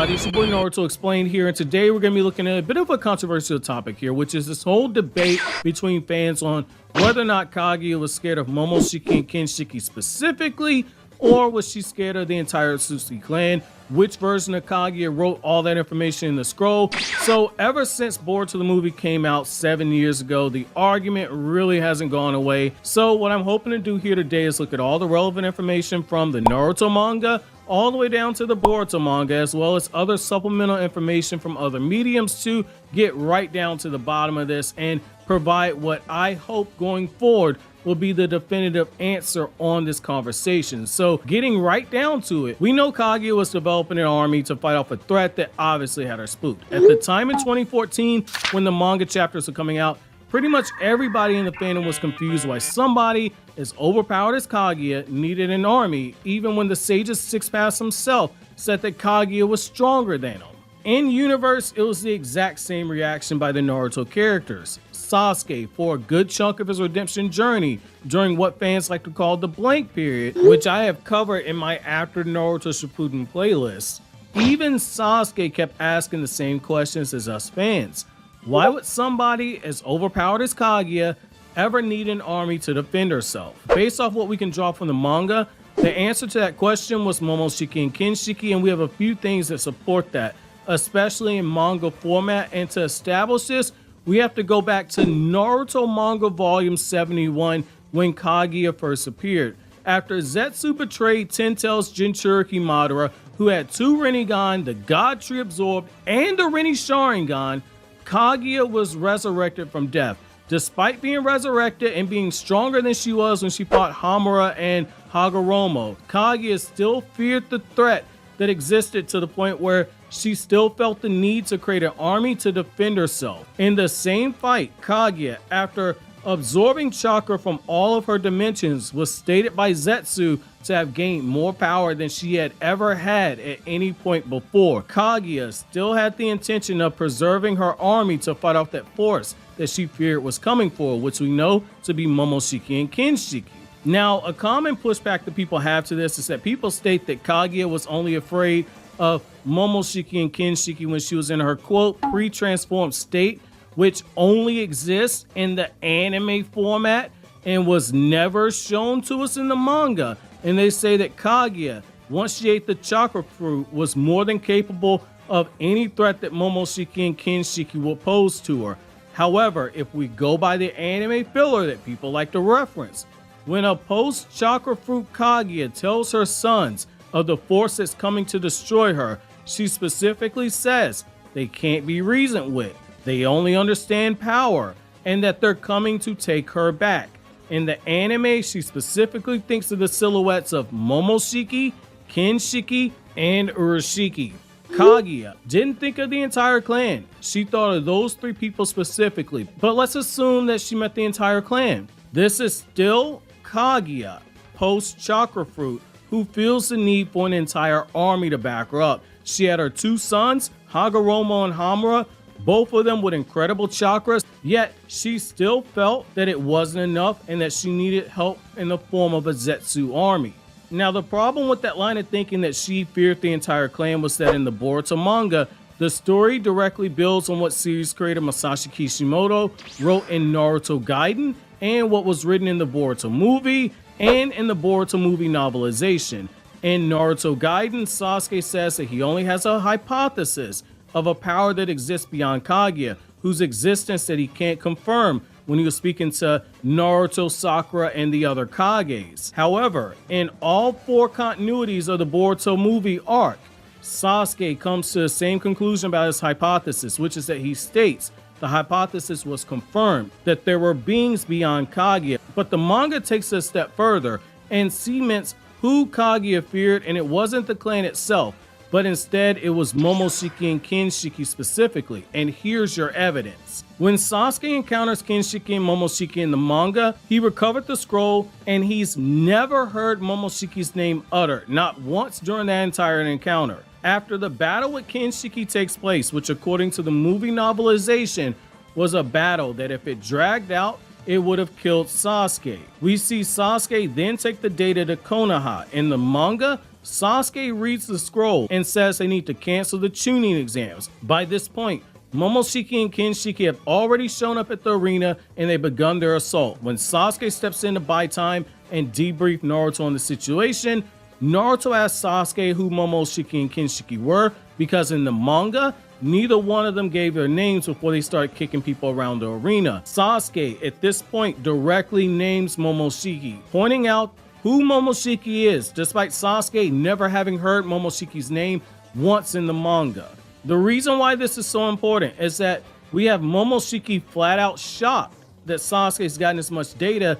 everybody? It's your boy Naruto Explained here, and today we're going to be looking at a bit of a controversial topic here, which is this whole debate between fans on whether or not Kaguya was scared of Momoshiki and Kinshiki specifically, or was she scared of the entire Otsutsuki clan? Which version of Kaguya wrote all that information in the scroll? So ever since Boruto the movie came out 7 years ago, the argument really hasn't gone away. So what I'm hoping to do here today is look at all the relevant information from the Naruto manga all the way down to the Boruto manga, as well as other supplemental information from other mediums to get right down to the bottom of this and provide what I hope going forward will be the definitive answer on this conversation. So getting right down to it, we know Kaguya was developing an army to fight off a threat that obviously had her spooked. At the time in 2014, when the manga chapters were coming out, pretty much everybody in the fandom was confused why somebody as overpowered as Kaguya needed an army, even when the Sage's Six Paths himself said that Kaguya was stronger than him. In universe, it was the exact same reaction by the Naruto characters. Sasuke, for a good chunk of his redemption journey during what fans like to call the blank period, which I have covered in my After Naruto Shippuden playlist, even Sasuke kept asking the same questions as us fans. Why would somebody as overpowered as Kaguya ever need an army to defend herself? Based off what we can draw from the manga, the answer to that question was Momoshiki and Kinshiki, and we have a few things that support that, especially in manga format. And to establish this, we have to go back to Naruto manga volume 71 when Kaguya first appeared. After Zetsu betrayed Ten-Tails Jinchuriki Madara, who had two Rinnegan, the God Tree absorbed, and the Rinne Sharingan, Kaguya was resurrected from death. Despite being resurrected and being stronger than she was when she fought Hamura and Hagoromo, Kaguya still feared the threat that existed to the point where she still felt the need to create an army to defend herself. In the same fight, Kaguya, after absorbing chakra from all of her dimensions, was stated by Zetsu to have gained more power than she had ever had at any point before. Kaguya still had the intention of preserving her army to fight off that force that she feared was coming for her, which we know to be Momoshiki and Kinshiki. Now, a common pushback that people have to this is that people state that Kaguya was only afraid of Momoshiki and Kinshiki when she was in her, quote, pre-transformed state, which only exists in the anime format and was never shown to us in the manga. And they say that Kaguya, once she ate the chakra fruit, was more than capable of any threat that Momoshiki and Kinshiki would pose to her. However, if we go by the anime filler that people like to reference, when a post-chakra fruit Kaguya tells her sons of the force that's coming to destroy her, she specifically says they can't be reasoned with, they only understand power, and that they're coming to take her back. In the anime, she specifically thinks of the silhouettes of Momoshiki, Kinshiki, and Isshiki. Kaguya didn't think of the entire clan. She thought of those three people specifically, but let's assume that she met the entire clan. This is still Kaguya, post-chakra fruit, who feels the need for an entire army to back her up. She had her two sons, Hagoromo and Hamura, both of them with incredible chakras, yet she still felt that it wasn't enough and that she needed help in the form of a Zetsu army. Now, the problem with that line of thinking that she feared the entire clan was that in the Boruto manga, the story directly builds on what series creator Masashi Kishimoto wrote in Naruto Gaiden and what was written in the Boruto movie and in the Boruto movie novelization. In Naruto Gaiden, Sasuke says that he only has a hypothesis of a power that exists beyond Kaguya, whose existence that he can't confirm when he was speaking to Naruto, Sakura, and the other Kages. However, in all four continuities of the Boruto movie arc, Sasuke comes to the same conclusion about his hypothesis, which is that he states the hypothesis was confirmed that there were beings beyond Kaguya. But the manga takes it a step further and cements who Kaguya feared, and it wasn't the clan itself, but instead it was Momoshiki and Kinshiki specifically. And here's your evidence. When Sasuke encounters Kinshiki and Momoshiki in the manga, he recovered the scroll and he's never heard Momoshiki's name uttered, not once during that entire encounter. After the battle with Kinshiki takes place, which according to the movie novelization was a battle that if it dragged out, it would have killed Sasuke. We see Sasuke then take the data to Konoha. In the manga, Sasuke reads the scroll and says they need to cancel the tuning exams. By this point, Momoshiki and Kinshiki have already shown up at the arena and they've begun their assault. When Sasuke steps in to buy time and debrief Naruto on the situation, Naruto asks Sasuke who Momoshiki and Kinshiki were, because in the manga, neither one of them gave their names before they started kicking people around the arena. Sasuke, at this point, directly names Momoshiki, pointing out who Momoshiki is, despite Sasuke never having heard Momoshiki's name once in the manga. The reason why this is so important is that we have Momoshiki flat out shocked that Sasuke's gotten as much data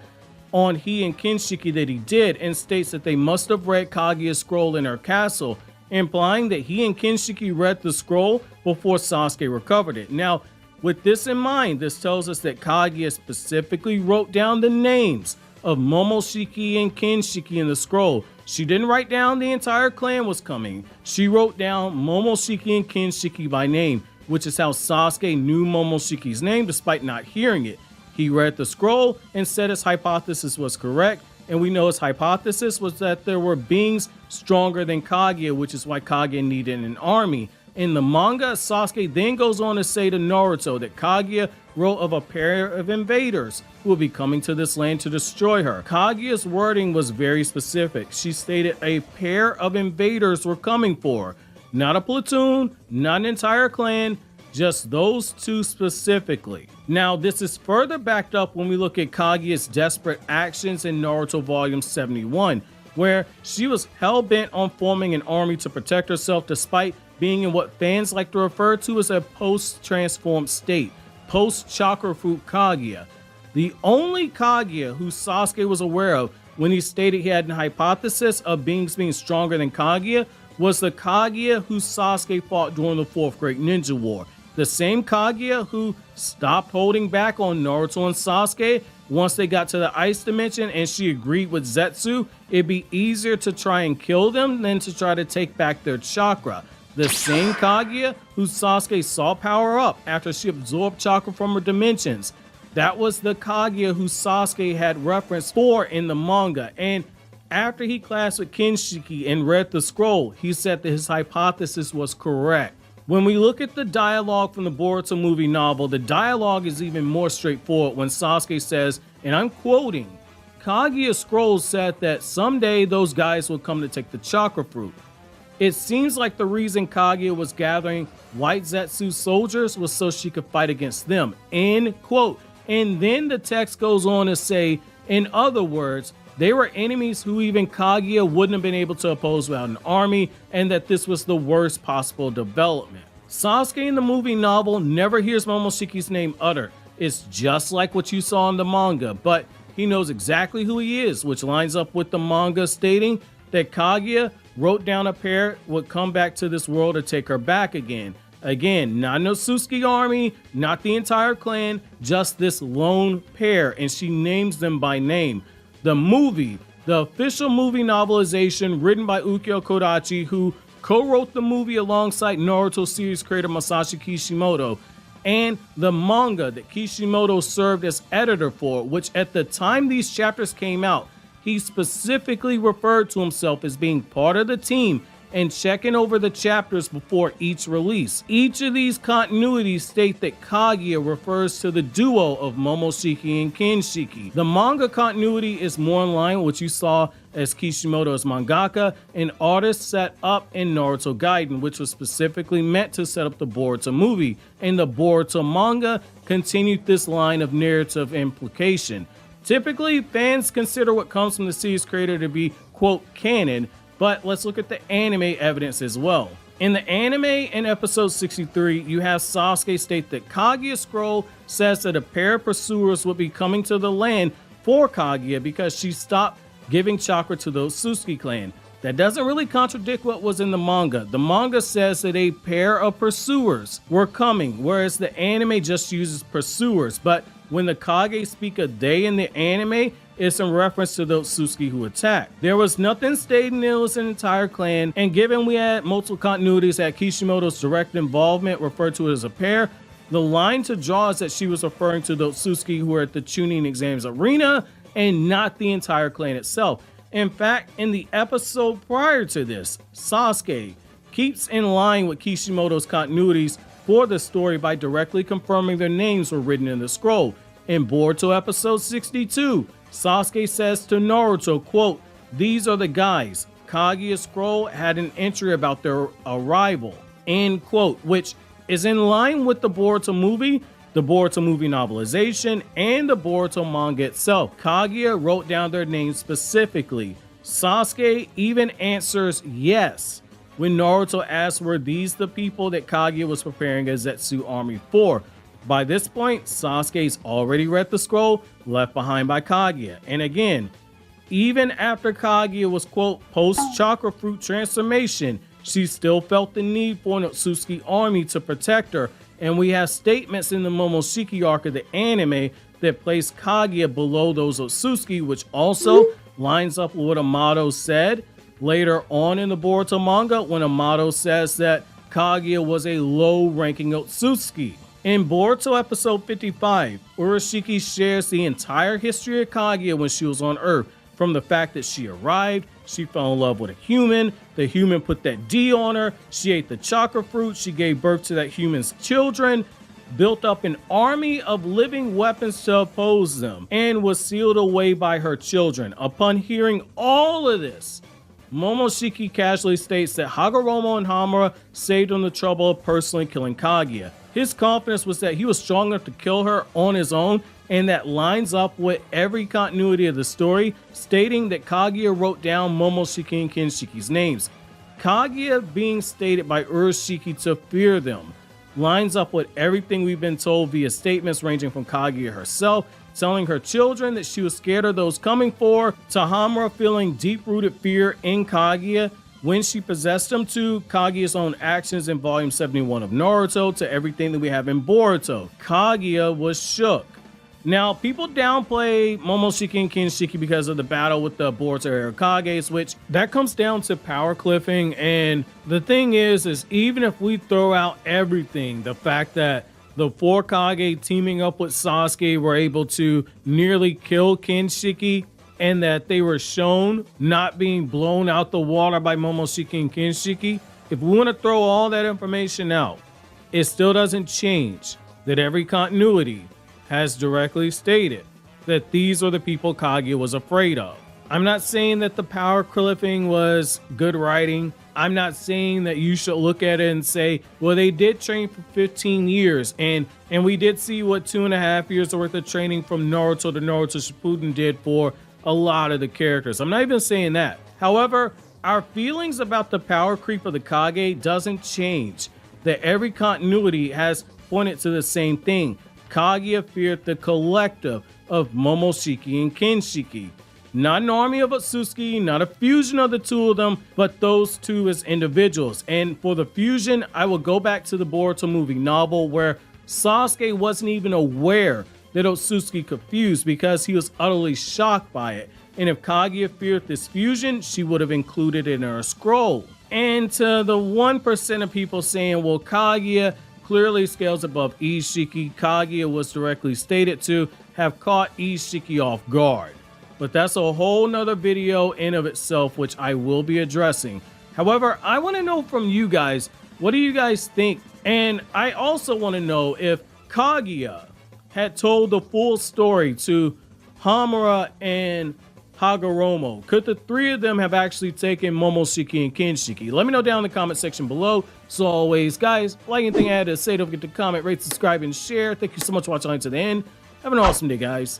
on he and Kinshiki that he did, and states that they must have read Kaguya's scroll in her castle, implying that he and Kinshiki read the scroll before Sasuke recovered it. Now, with this in mind, this tells us that Kaguya specifically wrote down the names of Momoshiki and Kinshiki in the scroll. She didn't write down the entire clan was coming. She wrote down Momoshiki and Kinshiki by name, which is how Sasuke knew Momoshiki's name despite not hearing it. He read the scroll and said his hypothesis was correct, and we know his hypothesis was that there were beings stronger than Kaguya, which is why Kaguya needed an army. In the manga, Sasuke then goes on to say to Naruto that Kaguya wrote of a pair of invaders who will be coming to this land to destroy her. Kaguya's wording was very specific. She stated a pair of invaders were coming for her. Not a platoon, not an entire clan, just those two specifically. Now, this is further backed up when we look at Kaguya's desperate actions in Naruto Volume 71, where she was hell-bent on forming an army to protect herself despite being in what fans like to refer to as a post-transformed state, post-chakra fruit Kaguya. The only Kaguya who Sasuke was aware of when he stated he had an hypothesis of beings being stronger than Kaguya was the Kaguya who Sasuke fought during the 4th Great Ninja War. The same Kaguya who stopped holding back on Naruto and Sasuke once they got to the ice dimension and she agreed with Zetsu, it'd be easier to try and kill them than to try to take back their chakra. The same Kaguya who Sasuke saw power up after she absorbed chakra from her dimensions. That was the Kaguya who Sasuke had reference for in the manga, and after he clashed with Kinshiki and read the scroll, he said that his hypothesis was correct. When we look at the dialogue from the Boruto movie novel, the dialogue is even more straightforward when Sasuke says, and I'm quoting, Kaguya's scroll said that someday those guys will come to take the chakra fruit. It seems like the reason Kaguya was gathering white Zetsu soldiers was so she could fight against them, end quote. And then the text goes on to say, in other words, they were enemies who even Kaguya wouldn't have been able to oppose without an army, and that this was the worst possible development. Sasuke in the movie novel never hears Momoshiki's name uttered. It's just like what you saw in the manga, but he knows exactly who he is, which lines up with the manga stating that Kaguya wrote down a pair would come back to this world to take her back again. Again, not an Otsutsuki army, not the entire clan, just this lone pair, and she names them by name. The movie, the official movie novelization written by Ukyo Kodachi, who co-wrote the movie alongside Naruto series creator Masashi Kishimoto, and the manga that Kishimoto served as editor for, which at the time these chapters came out, he specifically referred to himself as being part of the team and checking over the chapters before each release. Each of these continuities state that Kaguya refers to the duo of Momoshiki and Kinshiki. The manga continuity is more in line with what you saw as Kishimoto as mangaka and artist set up in Naruto Gaiden, which was specifically meant to set up the Boruto movie, and the Boruto manga continued this line of narrative implication. Typically, fans consider what comes from the series creator to be, quote, canon, but let's look at the anime evidence as well. In the anime, in episode 63, you have Sasuke state that Kaguya's scroll says that a pair of pursuers will be coming to the land for Kaguya because she stopped giving chakra to the Otsutsuki clan. That doesn't really contradict what was in the manga. The manga says that a pair of pursuers were coming, whereas the anime just uses pursuers. But when the Kage speak a they in the anime, it's in reference to the Otsutsuki who attacked. There was nothing stating it was an entire clan, and given we had multiple continuities that Kishimoto's direct involvement referred to it as a pair, the line to draw is that she was referring to the Otsutsuki who were at the tuning exams arena and not the entire clan itself. In fact, in the episode prior to this, Sasuke keeps in line with Kishimoto's continuities for the story by directly confirming their names were written in the scroll. In Boruto episode 62, Sasuke says to Naruto, quote, "These are the guys." Kaguya's scroll had an entry about their arrival, end quote, which is in line with the Boruto movie novelization, and the Boruto manga itself. Kaguya wrote down their names specifically. Sasuke even answers yes when Naruto asks were these the people that Kaguya was preparing a Zetsu army for. By this point, Sasuke's already read the scroll left behind by Kaguya. And again, even after Kaguya was, quote, post-chakra fruit transformation, she still felt the need for an Otsutsuki army to protect her. And we have statements in the Momoshiki arc of the anime that place Kaguya below those Otsutsuki, which also lines up with what Amado said later on in the Boruto manga, when Amado says that Kaguya was a low-ranking Otsutsuki. In Boruto episode 55, Isshiki shares the entire history of Kaguya when she was on Earth, from the fact that she arrived, she fell in love with a human, the human put that D on her, she ate the chakra fruit, she gave birth to that human's children, built up an army of living weapons to oppose them, and was sealed away by her children. Upon hearing all of this, Momoshiki casually states that Hagoromo and Hamura saved him the trouble of personally killing Kaguya. His confidence was that he was strong enough to kill her on his own, and that lines up with every continuity of the story, stating that Kaguya wrote down Momoshiki and Kinshiki's names. Kaguya being stated by Isshiki to fear them lines up with everything we've been told via statements ranging from Kaguya herself telling her children that she was scared of those coming for, to Hamura feeling deep-rooted fear in Kaguya when she possessed him, to Kaguya's own actions in volume 71 of Naruto, to everything that we have in Boruto. Kaguya was shook. Now, people downplay Momoshiki and Kinshiki because of the battle with the Boruto era Kages, which that comes down to power cliffing. And the thing is even if we throw out everything, the fact that the 4 Kage teaming up with Sasuke were able to nearly kill Kinshiki, and that they were shown not being blown out the water by Momoshiki and Kinshiki, if we want to throw all that information out, it still doesn't change that every continuity has directly stated that these are the people Kaguya was afraid of. I'm not saying that the power cliffing was good writing. I'm not saying that you should look at it and say, well, they did train for 15 years, and we did see what 2.5 years worth of training from Naruto to Naruto Shippuden did for a lot of the characters. I'm not even saying that. However, our feelings about the power creep of the Kage doesn't change. That every continuity has pointed to the same thing. Kaguya feared the collective of Momoshiki and Kinshiki. Not an army of Otsutsuki, not a fusion of the two of them, but those two as individuals. And for the fusion, I will go back to the Boruto movie novel, where Sasuke wasn't even aware that Otsutsuki could fuse because he was utterly shocked by it. And if Kaguya feared this fusion, she would have included it in her scroll. And to the 1% of people saying, well, Kaguya clearly scales above Isshiki, Kaguya was directly stated to have caught Isshiki off guard. But that's a whole nother video in of itself, which I will be addressing. However, I want to know from you guys, what do you guys think? And I also want to know if Kaguya had told the full story to Hamura and Hagoromo. Could the 3 of them have actually taken Momoshiki and Kinshiki? Let me know down in the comment section below. So always, guys, like anything I had to say, don't forget to comment, rate, subscribe, and share. Thank you so much for watching to the end. Have an awesome day, guys.